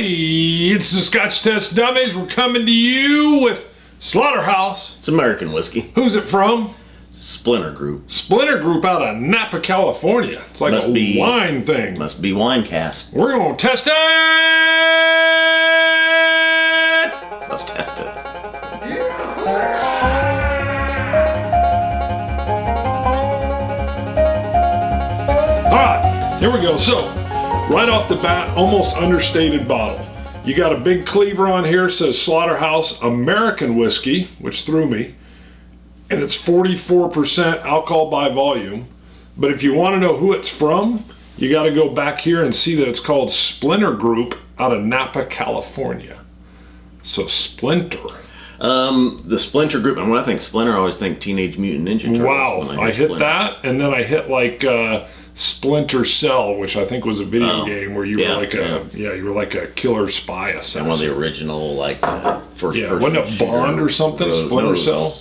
It's the Scotch Test Dummies. We're coming to you with Slaughterhouse. It's American whiskey. Who's it from? Splinter Group. Splinter Group out of Napa, California. It's like a wine thing. Must be wine cask. We're going to test it. Let's test it. All right, here we go. So, right off the bat, almost understated bottle. You got a big cleaver on here, says Slaughterhouse American whiskey, which threw me. And it's 44% alcohol by volume. But if you want to know who it's from, you got to go back here and see that it's called Splinter Group out of Napa, California. So Splinter. The Splinter Group, and when I think Splinter, I always think Teenage Mutant Ninja Turtles. Wow, I hit that, and then I hit like Splinter Cell, which I think was a video game where you were like you were like a killer spy assassin. And one of the original first person. Wasn't it Bond or something? Splinter Cell.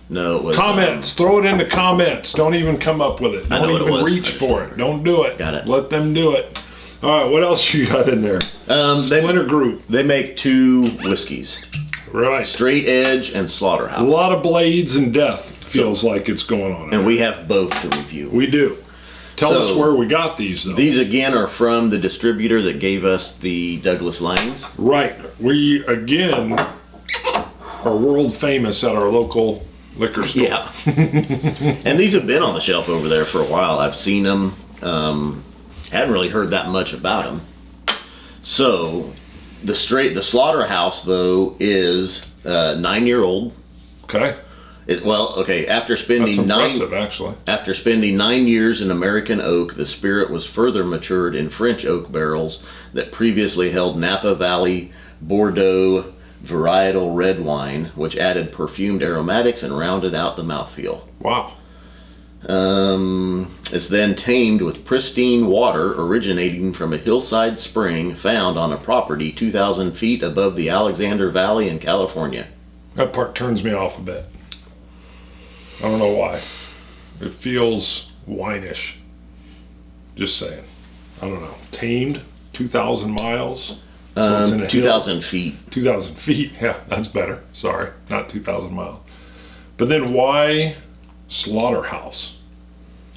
No, it was. Comments. Throw it in the comments. Don't even come up with it. Don't even reach for it. Don't do it. Got it. Let them do it. All right, what else you got in there? Splinter Group. They make two whiskeys. Right. Straight Edge and Slaughterhouse. A lot of blades and death feels like it's going on. And we have both to review. We do. Tell us where we got these, though. These, again, are from the distributor that gave us the Douglas Langs. Right. We, again, are world famous at our local liquor store. Yeah. And these have been on the shelf over there for a while. I've seen them. Hadn't really heard that much about them. So, the Slaughterhouse, though, is 9-year-old. Okay. After spending That's impressive, actually. After spending 9 years in American oak, the spirit was further matured in French oak barrels that previously held Napa Valley Bordeaux varietal red wine, which added perfumed aromatics and rounded out the mouthfeel. Wow. It's then tamed with pristine water originating from a hillside spring found on a property 2,000 feet above the Alexander Valley in California. That part turns me off a bit. I don't know why. It feels wine-ish. Just saying. I don't know. Tamed, 2,000 miles. So it's in a 2,000 feet. 2,000 feet. Yeah, that's better. Sorry, not 2,000 miles. But then why Slaughterhouse?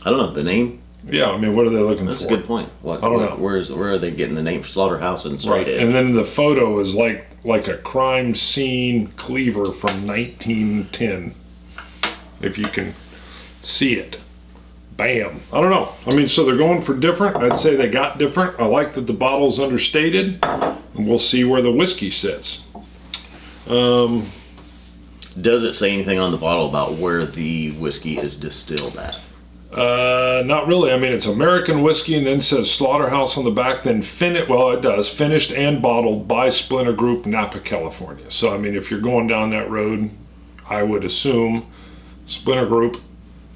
I don't know the name. Yeah, I mean, what are they looking for? That's a good point. I don't know. Where are they getting the name for Slaughterhouse and Straight Edge? And then the photo is like a crime scene cleaver from 1910. If you can see it. Bam. I don't know. I mean, so they're going for different. I'd say they got different. I like that the bottle's understated. And we'll see where the whiskey sits. Does it say anything on the bottle about where the whiskey is distilled at? Not really. I mean, it's American whiskey and then says Slaughterhouse on the back. Then it does. Finished and bottled by Splinter Group, Napa, California. So, I mean, if you're going down that road, I would assume Splinter Group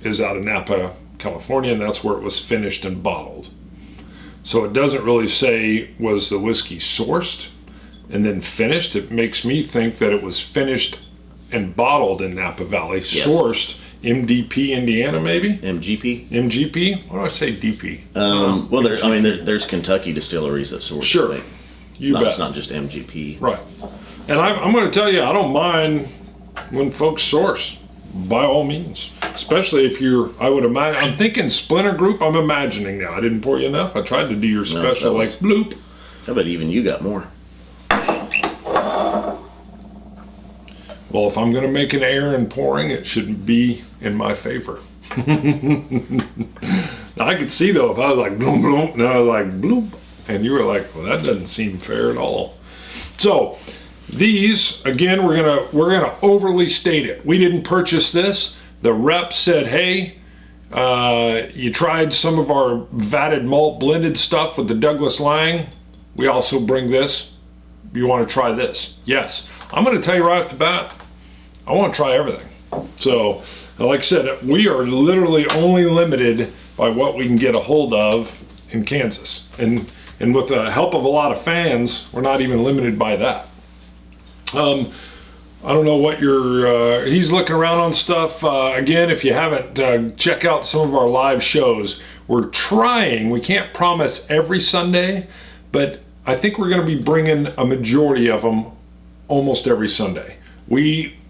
is out of Napa, California, and that's where it was finished and bottled. So it doesn't really say was the whiskey sourced and then finished. It makes me think that it was finished and bottled in Napa Valley, yes. Sourced MDP, Indiana, maybe? MGP? MGP? Why do I say DP? There's Kentucky distilleries that source. Sure. It. You bet. It's not just MGP. Right. And I'm going to tell you, I don't mind when folks source. By all means, especially if I would imagine, I'm thinking Splinter Group, I'm imagining now. I didn't pour you enough. I tried to do your special, bloop. I bet even you got more. Well, if I'm going to make an error in pouring, it should be in my favor. I could see, though, if I was like, bloop, bloop, and I was like, bloop, and you were like, well, that doesn't seem fair at all. So, these, again, we're gonna overly state it. We didn't purchase this. The rep said, hey, you tried some of our vatted malt blended stuff with the Douglas Lang. We also bring this. You want to try this? Yes. I'm going to tell you right off the bat, I want to try everything. So, like I said, we are literally only limited by what we can get a hold of in Kansas. And with the help of a lot of fans, we're not even limited by that. I don't know what he's looking around on stuff. Again, if you haven't, check out some of our live shows. We're trying, we can't promise every Sunday, but I think we're going to be bringing a majority of them almost every Sunday.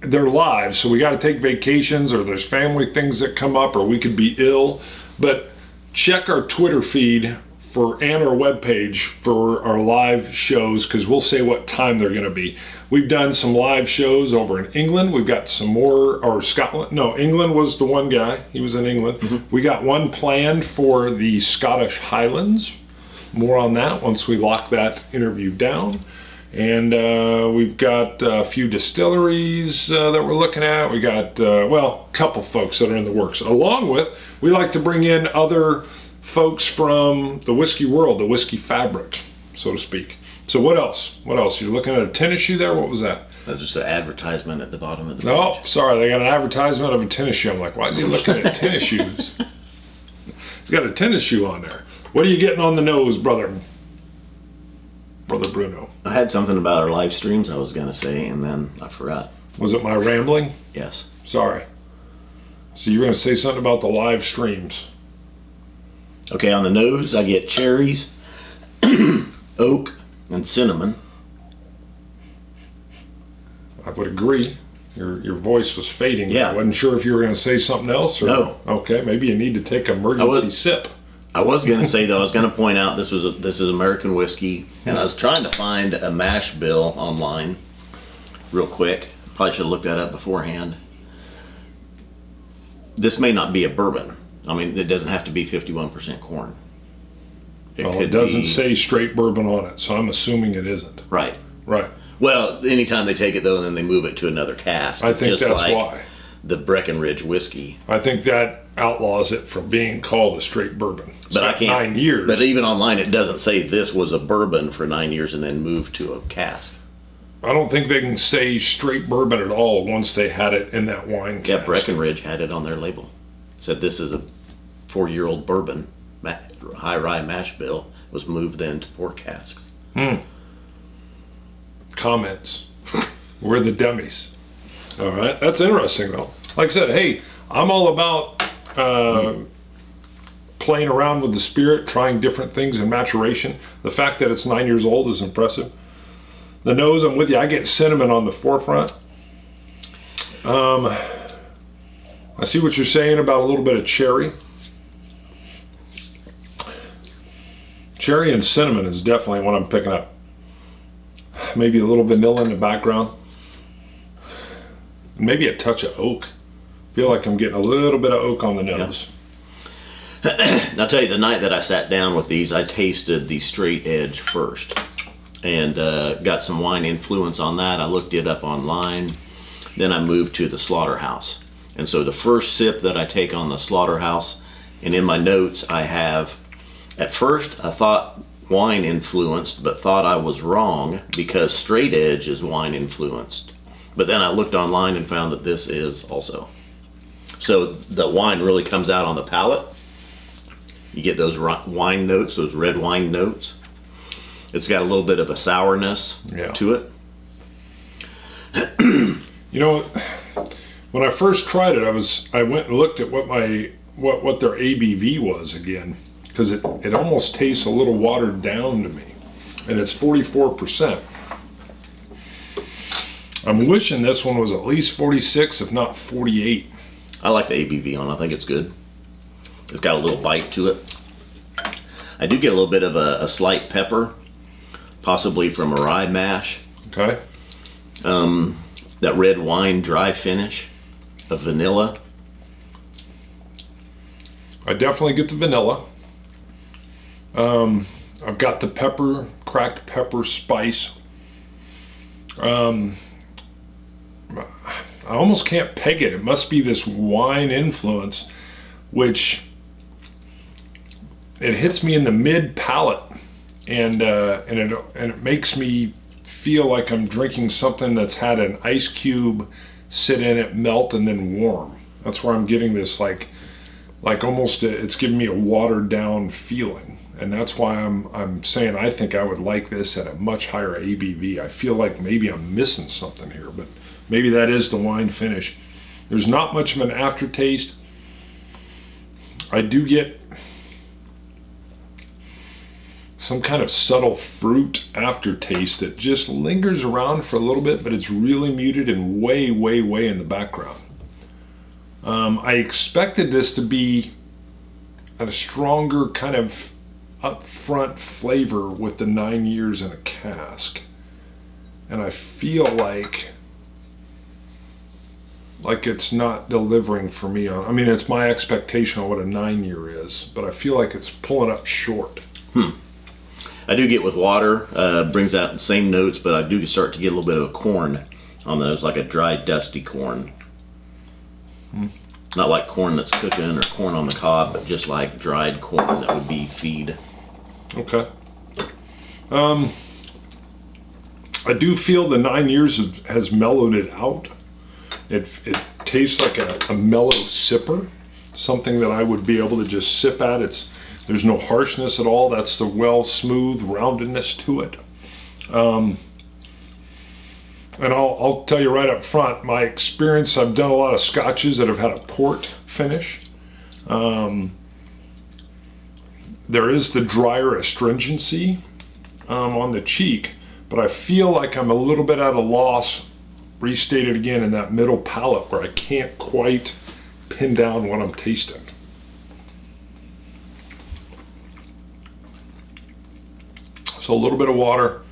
They're live, so we got to take vacations, or there's family things that come up, or we could be ill. But check our Twitter feed and our webpage for our live shows, because we'll say what time they're going to be. We've done some live shows over in England. We've got some more, or Scotland. No, England was the one guy. He was in England. Mm-hmm. We got one planned for the Scottish Highlands. More on that once we lock that interview down. And we've got a few distilleries that we're looking at. We got, a couple folks that are in the works. Along with, we like to bring in other folks from the whiskey world, the whiskey fabric, so to speak. So what else? What else? You're looking at a tennis shoe there? What was that? That's just an advertisement at the bottom of the page. Oh, sorry. They got an advertisement of a tennis shoe. I'm like, why is he looking at tennis shoes? He's got a tennis shoe on there. What are you getting on the nose, brother Bruno? I had something about our live streams I was going to say, and then I forgot. Was it my rambling? Yes. Sorry. So you were going to say something about the live streams. Okay, on the nose, I get cherries, oak, and cinnamon. I would agree. Your voice was fading. Yeah. I wasn't sure if you were going to say something else. Or, no. Okay, maybe you need to take an emergency sip. I was going to say, though, I was going to point out this is American whiskey, and I was trying to find a mash bill online real quick. Probably should have looked that up beforehand. This may not be a bourbon. I mean, it doesn't have to be 51% corn. It doesn't say straight bourbon on it, so I'm assuming it isn't. Right. Right. Well, anytime they take it, though, and then they move it to another cask. I think just that's like why. The Breckenridge whiskey. I think that outlaws it from being called a straight bourbon. It's but I can't. 9 years. But even online, it doesn't say this was a bourbon for 9 years and then moved to a cask. I don't think they can say straight bourbon at all once they had it in that wine cask. Yeah, Breckenridge had it on their label. Said this is a 4-year-old bourbon, high rye mash bill, was moved then to port casks. Comments. We're the dummies. All right, that's interesting though. Like I said, hey, I'm all about playing around with the spirit, trying different things in maturation. The fact that it's 9 years old is impressive. The nose, I'm with you. I get cinnamon on the forefront. I see what you're saying about a little bit of cherry. Cherry and cinnamon is definitely what I'm picking up. Maybe a little vanilla in the background. Maybe a touch of oak. Feel like I'm getting a little bit of oak on the nose. Yeah. I'll tell you, the night that I sat down with these, I tasted the straight edge first. And got some wine influence on that. I looked it up online. Then I moved to the Slaughterhouse. And so the first sip that I take on the Slaughterhouse, and in my notes I have, at first I thought wine influenced, but thought I was wrong because straight edge is wine influenced. But then I looked online and found that this is also. So the wine really comes out on the palate. You get those wine notes, those red wine notes. It's got a little bit of a sourness to it. You know, when I first tried it, I went and looked at what their ABV was again, because it almost tastes a little watered down to me, and it's 44%. I'm wishing this one was at least 46, if not 48. I like the ABV on it. I think it's good. It's got a little bite to it. I do get a little bit of a slight pepper, possibly from a rye mash. Okay. That red wine dry finish of vanilla. I definitely get the vanilla. I've got the pepper, cracked pepper spice. I almost can't peg it. It must be this wine influence, which it hits me in the mid palate, and it makes me feel like I'm drinking something that's had an ice cube sit in it, melt, and then warm. That's where I'm getting this like almost it's giving me a watered down feeling, and that's why I'm saying I think I would like this at a much higher ABV. I feel like maybe I'm missing something here, but maybe that is the wine finish. There's not much of an aftertaste. I do get some kind of subtle fruit aftertaste that just lingers around for a little bit, but it's really muted and way, way, way in the background. I expected this to be at a stronger kind of upfront flavor with the 9 years in a cask. And I feel like it's not delivering for me. I mean, it's my expectation on what a 9 year is, but I feel like it's pulling up short. I do get with water, brings out the same notes, but I do start to get a little bit of a corn on those, like a dry, dusty corn. Not like corn that's cooking or corn on the cob, but just like dried corn that would be feed. Okay. I do feel the 9 years has mellowed it out. It tastes like a mellow sipper, something that I would be able to just sip at. There's no harshness at all. That's the well smooth roundedness to it. And I'll tell you right up front, my experience, I've done a lot of scotches that have had a port finish. There is the drier astringency on the cheek, but I feel like I'm a little bit at a loss, restated again, in that middle palate where I can't quite pin down what I'm tasting. So a little bit of water.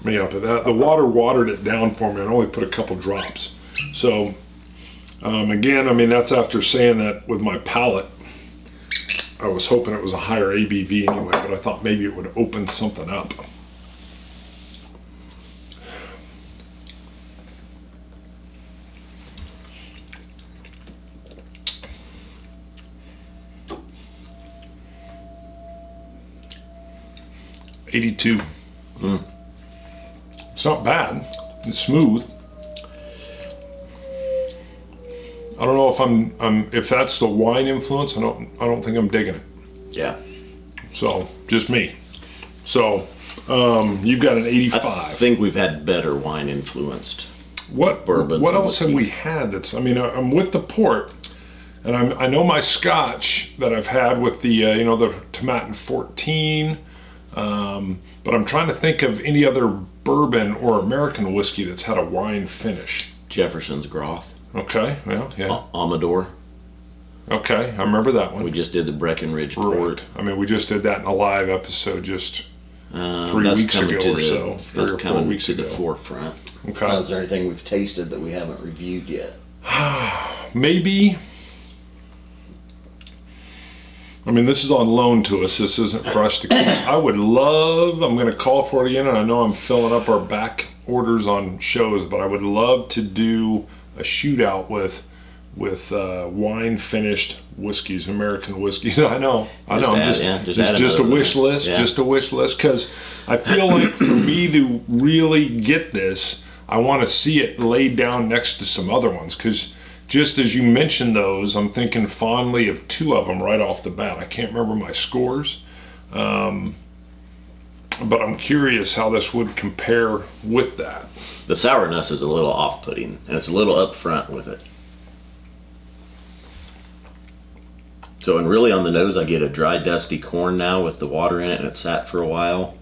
Yeah, but the water watered it down for me. I only put a couple drops. So again, I mean, that's after saying that with my palate. I was hoping it was a higher ABV anyway, but I thought maybe it would open something up. $82. It's not bad. It's smooth. I don't know if if that's the wine influence. I don't think I'm digging it. Yeah. So just me. So you've got an 85. I think we've had better wine influenced. Bourbons. What else have we had? I'm with the port, and I know my Scotch that I've had with the the Tomatin 14. But I'm trying to think of any other bourbon or American whiskey that's had a wine finish. Jefferson's Groth. Okay, well, yeah. Amador. Okay, I remember that one. We just did the Breckenridge Port. I mean, we just did that in a live episode just 3 weeks ago or so. 3 or 4 weeks ago. The forefront. Okay. Is there anything we've tasted that we haven't reviewed yet? Maybe. I mean, this is on loan to us. This isn't for us to keep. I'm going to call for it again, and I know I'm filling up our back orders on shows, but I would love to do a shootout with wine finished whiskeys, American whiskeys. I know. It's just a wish list, because I feel like for me to really get this, I want to see it laid down next to some other ones, because just as you mentioned those, I'm thinking fondly of 2 of them right off the bat. I can't remember my scores, but I'm curious how this would compare with that. The sourness is a little off-putting, and it's a little upfront with it. So, and really on the nose, I get a dry, dusty corn now with the water in it, and it sat for a while.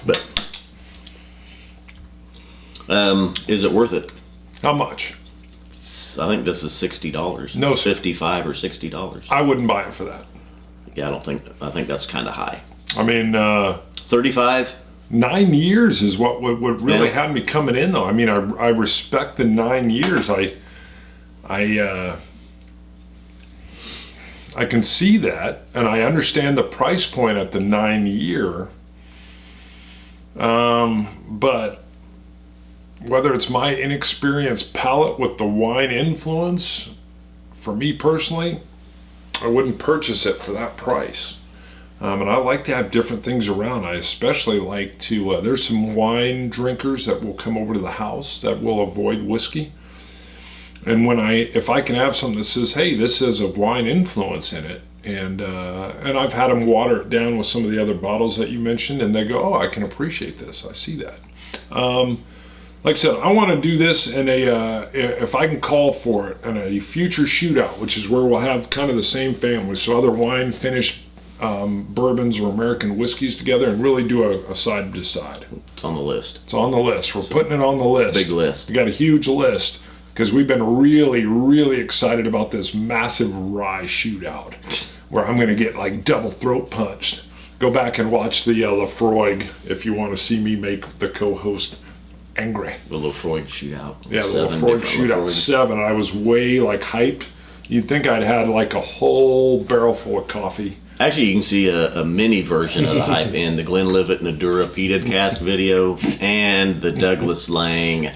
But is it worth it? How much? I think this is $60. No, sir. $55 or $60. I wouldn't buy it for that. Yeah, I think that's kind of high. I mean, 35. 9 years is what really had me coming in, though. I mean, I respect the 9 years. I can see that, and I understand the price point at the 9 year. But whether it's my inexperienced palate with the wine influence, for me personally, I wouldn't purchase it for that price. And I like to have different things around. I especially like to, there's some wine drinkers that will come over to the house that will avoid whiskey. And if I can have something that says, hey, this has a wine influence in it, and I've had them water it down with some of the other bottles that you mentioned, and they go, oh, I can appreciate this. I see that. like I said, I want to do this in a, if I can call for it, in a future shootout, which is where we'll have kind of the same family, so other wine finished bourbons or American whiskeys together, and really do a side by side. It's on the list. It's on the list. We're putting it on the list. Big list. We got a huge list because we've been really, really excited about this massive rye shootout, where I'm going to get like double throat punched. Go back and watch the Lefroy if you want to see me make the co-host angry. The Lefroy shootout. Yeah, the Lefroy shootout 7. I was way like hyped. You'd think I'd had like a whole barrel full of coffee. Actually, you can see a mini version of the hype in the Glenlivet Nadura peated cask video and the Douglas Lang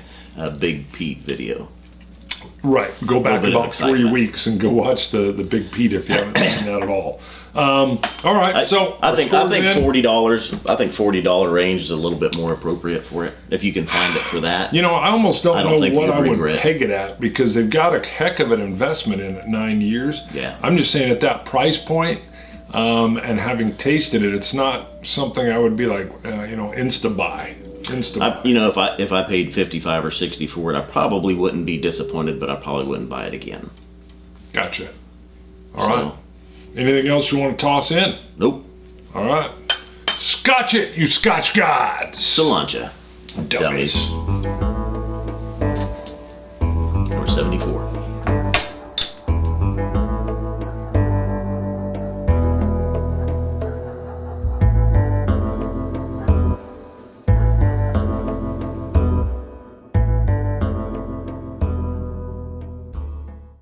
Big Pete video. Right. Go back about 3 excitement. weeks and go watch the Big Pete if you haven't seen that at all. All right, so I think $40. I think $40 range is a little bit more appropriate for it if you can find it for that. You know, I almost don't know think what you'd I would regret. peg it at, because they've got a heck of an investment in it, 9 years. Yeah. I'm just saying at that price point, and having tasted it, it's not something I would be like, insta buy. If I paid 55 or 60 for it, I probably wouldn't be disappointed, but I probably wouldn't buy it again. Gotcha. All right. Anything else you want to toss in? Nope. All right. Scotch it, you Scotch gods. Cilantro. Dummies. Number 74.